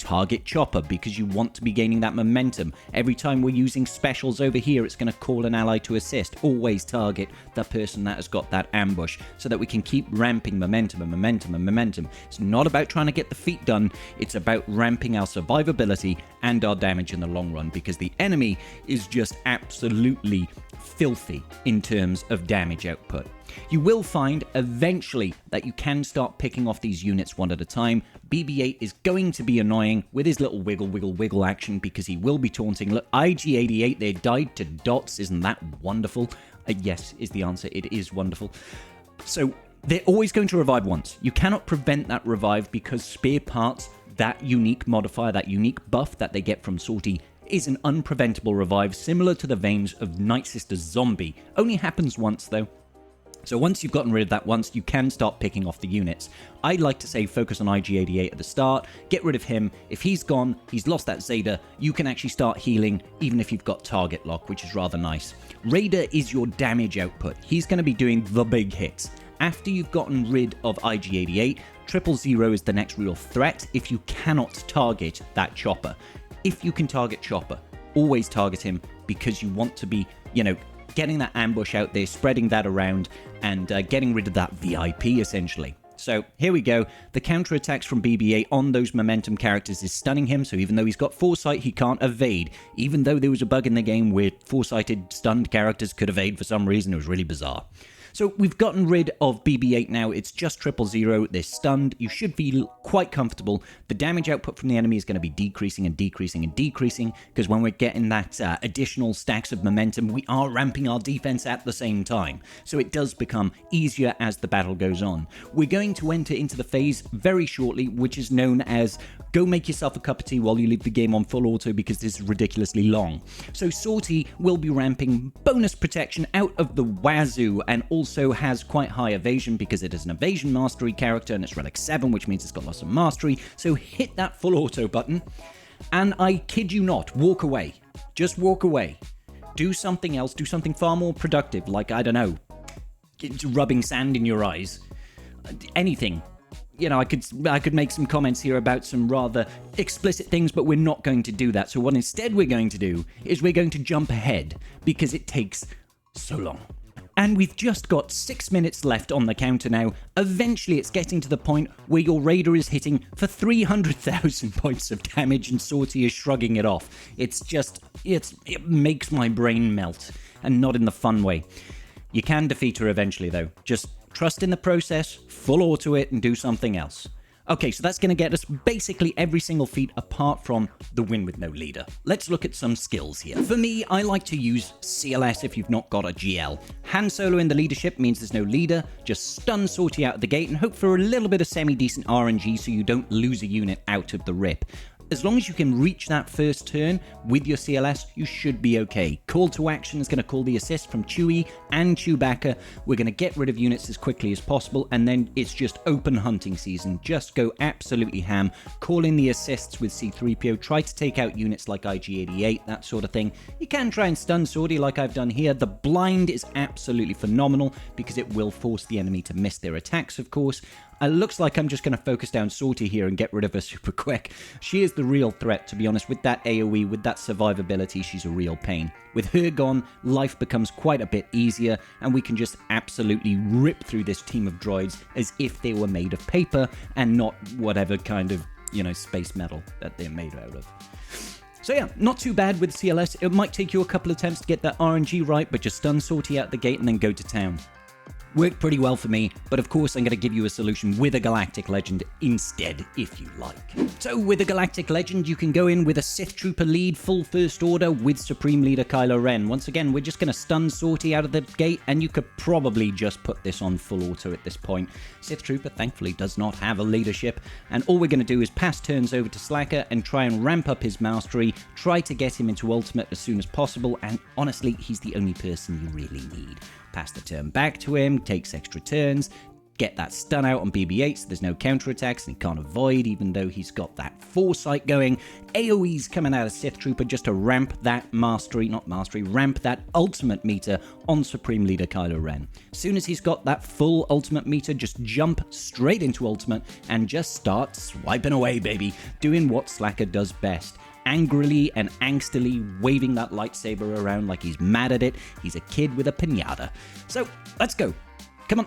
target Chopper because you want to be gaining that momentum. Every time we're using specials over here, it's going to call an ally to assist. Always target the person that has got that ambush so that we can keep ramping momentum and momentum and momentum. It's not about trying to get the feat done. It's about ramping our survivability and our damage in the long run, because the enemy is just absolutely filthy in terms of damage output. You will find eventually that you can start picking off these units one at a time. BB-8 is going to be annoying with his little wiggle action because he will be taunting. Look, IG-88 there died to dots. Isn't that wonderful? Yes is the answer. It is wonderful. So they're always going to revive once. You cannot prevent that revive because spare parts, that unique modifier, that unique buff that they get from Sortie, is an unpreventable revive similar to the veins of Night Sister's zombie. Only happens once though. So once you've gotten rid of that once, you can start picking off the units. I'd like to say focus on IG-88 at the start, get rid of him. If he's gone, he's lost that Zeta, you can actually start healing even if you've got target lock, which is rather nice. Raider is your damage output. He's going to be doing the big hits. After you've gotten rid of IG-88, 000 is the next real threat if you cannot target that Chopper. If you can target Chopper, always target him because you want to be, getting that ambush out there, spreading that around, and getting rid of that VIP, essentially. So here we go. The counterattacks from BB-8 on those momentum characters is stunning him, so even though he's got foresight, he can't evade. Even though there was a bug in the game where foresighted stunned characters could evade for some reason, it was really bizarre. So we've gotten rid of BB-8 now. It's just 000. They're stunned. You should feel quite comfortable. The damage output from the enemy is going to be decreasing and decreasing and decreasing, because when we're getting that additional stacks of momentum, we are ramping our defense at the same time. So it does become easier as the battle goes on. We're going to enter into the phase very shortly, which is known as go make yourself a cup of tea while you leave the game on full auto, because this is ridiculously long. So Sortie will be ramping bonus protection out of the wazoo, and also has quite high evasion because it is an evasion mastery character and it's relic 7, which means it's got lots of mastery. So hit that full auto button, and I kid you not, walk away. Just walk away. Do something else. Do something far more productive, like, I don't know, rubbing sand in your eyes. Anything. I could make some comments here about some rather explicit things, but we're not going to do that. So what instead we're going to do is we're going to jump ahead because it takes so long. And we've just got 6 minutes left on the counter now. Eventually it's getting to the point where your Raider is hitting for 300,000 points of damage and Sortie is shrugging it off. It makes my brain melt, and not in the fun way. You can defeat her eventually though. Just trust in the process, full auto it, and do something else. Okay, so that's going to get us basically every single feat apart from the win with no leader. Let's look at some skills here. For me, I like to use CLS if you've not got a GL. Han Solo in the leadership means there's no leader, just stun Sortie out of the gate and hope for a little bit of semi-decent RNG so you don't lose a unit out of the rip. As long as you can reach that first turn with your CLS, you should be okay. Call to action is going to call the assist from Chewie and Chewbacca. We're going to get rid of units as quickly as possible, and then it's just open hunting season. Just go absolutely ham. Call in the assists with C-3PO. Try to take out units like IG-88, that sort of thing. You can try and stun Sortie like I've done here. The blind is absolutely phenomenal because it will force the enemy to miss their attacks, of course. It looks like I'm just going to focus down Sortie here and get rid of her super quick. She is the real threat, to be honest. With that AoE, with that survivability, she's a real pain. With her gone, life becomes quite a bit easier, and we can just absolutely rip through this team of droids as if they were made of paper and not whatever kind of, space metal that they're made out of. So yeah, not too bad with CLS. It might take you a couple of attempts to get that RNG right, but just stun Sortie out the gate and then go to town. Worked pretty well for me, but of course I'm going to give you a solution with a Galactic Legend instead, if you like. So with a Galactic Legend, you can go in with a Sith Trooper lead, full First Order, with Supreme Leader Kylo Ren. Once again, we're just going to stun Sortie out of the gate, and you could probably just put this on full auto at this point. Sith Trooper, thankfully, does not have a leadership, and all we're going to do is pass turns over to Slacker and try and ramp up his mastery, try to get him into Ultimate as soon as possible, and honestly, he's the only person you really need. Pass the turn back to him, takes extra turns, get that stun out on BB-8 so there's no counterattacks and he can't avoid, even though he's got that foresight going. AoE's coming out of Sith Trooper just to ramp that ramp that ultimate meter on Supreme Leader Kylo Ren. As soon as he's got that full ultimate meter, just jump straight into ultimate and just start swiping away, baby, doing what Slacker does best. Angrily and angstily waving that lightsaber around like he's mad at it. He's a kid with a piñata. So, let's go. Come on.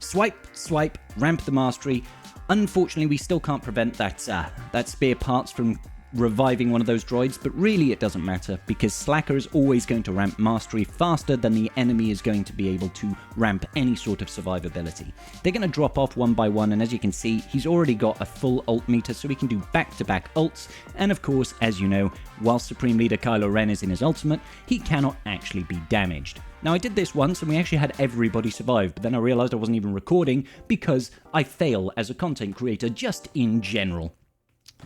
Swipe, ramp the mastery. Unfortunately, we still can't prevent that spare parts from reviving one of those droids, but really it doesn't matter because Slacker is always going to ramp mastery faster than the enemy is going to be able to ramp any sort of survivability. They're going to drop off one by one, and as you can see, he's already got a full ult meter, so he can do back-to-back ults, and of course, as you know, while Supreme Leader Kylo Ren is in his ultimate, he cannot actually be damaged. Now, I did this once, and we actually had everybody survive, but then I realized I wasn't even recording because I fail as a content creator just in general.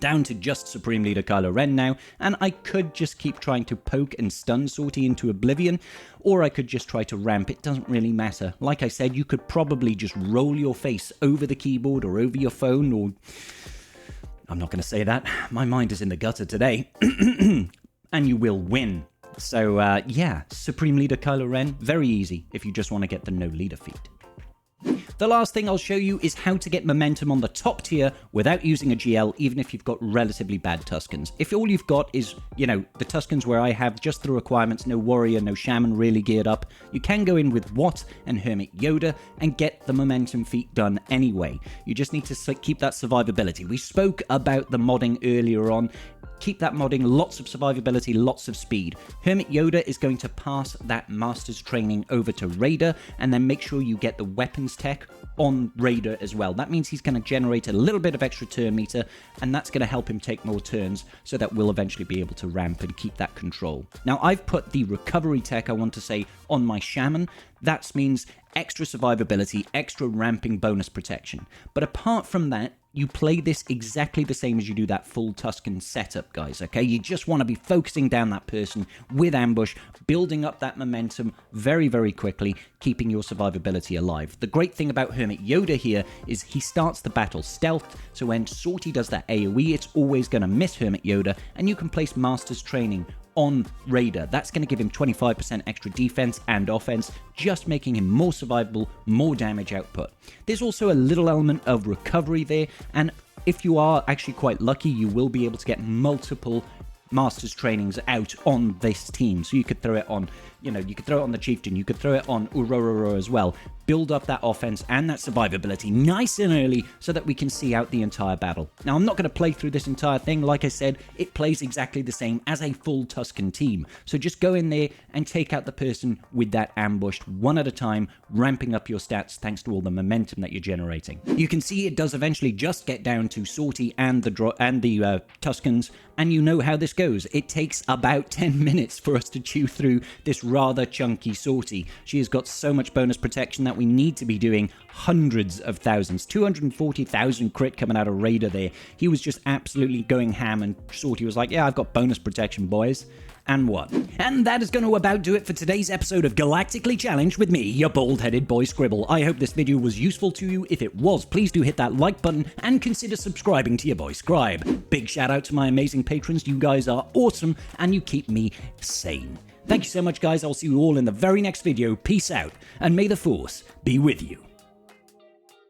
Down to just Supreme Leader Kylo Ren now, and I could just keep trying to poke and stun Sortie into oblivion, or I could just try to ramp. It doesn't really matter. Like I said, you could probably just roll your face over the keyboard or over your phone, or... I'm not going to say that. My mind is in the gutter today. And you will win. So, yeah, Supreme Leader Kylo Ren, very easy if you just want to get the no leader feat. The last thing I'll show you is how to get momentum on the top tier without using a GL, even if you've got relatively bad Tuskens. If all you've got is, the Tuskens where I have just the requirements, no warrior, no shaman really geared up, you can go in with Watt and Hermit Yoda and get the momentum feat done anyway. You just need to keep that survivability. We spoke about the modding earlier on. Keep that modding, lots of survivability, lots of speed. Hermit Yoda is going to pass that master's training over to Raider, and then make sure you get the weapons tech on Raider as well. That means he's going to generate a little bit of extra turn meter, and that's going to help him take more turns, so that we'll eventually be able to ramp and keep that control. Now, I've put the recovery tech, I want to say, on my shaman. That means extra survivability, extra ramping bonus protection. But apart from that, you play this exactly the same as you do that full Tusken setup, guys, okay? You just want to be focusing down that person with ambush, building up that momentum very, very quickly, keeping your survivability alive. The great thing about Hermit Yoda here is he starts the battle stealth, so when Sortie does that AoE, it's always going to miss Hermit Yoda, and you can place Master's Training on Raider. That's going to give him 25% extra defense and offense, just making him more survivable, more damage output. There's also a little element of recovery there, and if you are actually quite lucky, you will be able to get multiple Master's Trainings out on this team. So you could throw it on, you could throw it on the Chieftain, you could throw it on Urororo as well. Build up that offense and that survivability nice and early so that we can see out the entire battle. Now, I'm not going to play through this entire thing. Like I said, it plays exactly the same as a full Tusken team. So just go in there and take out the person with that ambushed one at a time, ramping up your stats thanks to all the momentum that you're generating. You can see it does eventually just get down to Sortie and the Tuskens, and you know how this goes. It takes about 10 minutes for us to chew through this rather chunky Sortie. She has got so much bonus protection that we need to be doing hundreds of thousands. 240,000 crit coming out of Raider there. He was just absolutely going ham, and Sortie was like, yeah, I've got bonus protection, boys. And what? And that is going to about do it for today's episode of Galactically Challenged with me, your bald-headed boy Scribble. I hope this video was useful to you. If it was, please do hit that like button and consider subscribing to your boy Scribe. Big shout out to my amazing patrons. You guys are awesome and you keep me sane. Thank you so much, guys. I'll see you all in the very next video. Peace out, and may the Force be with you.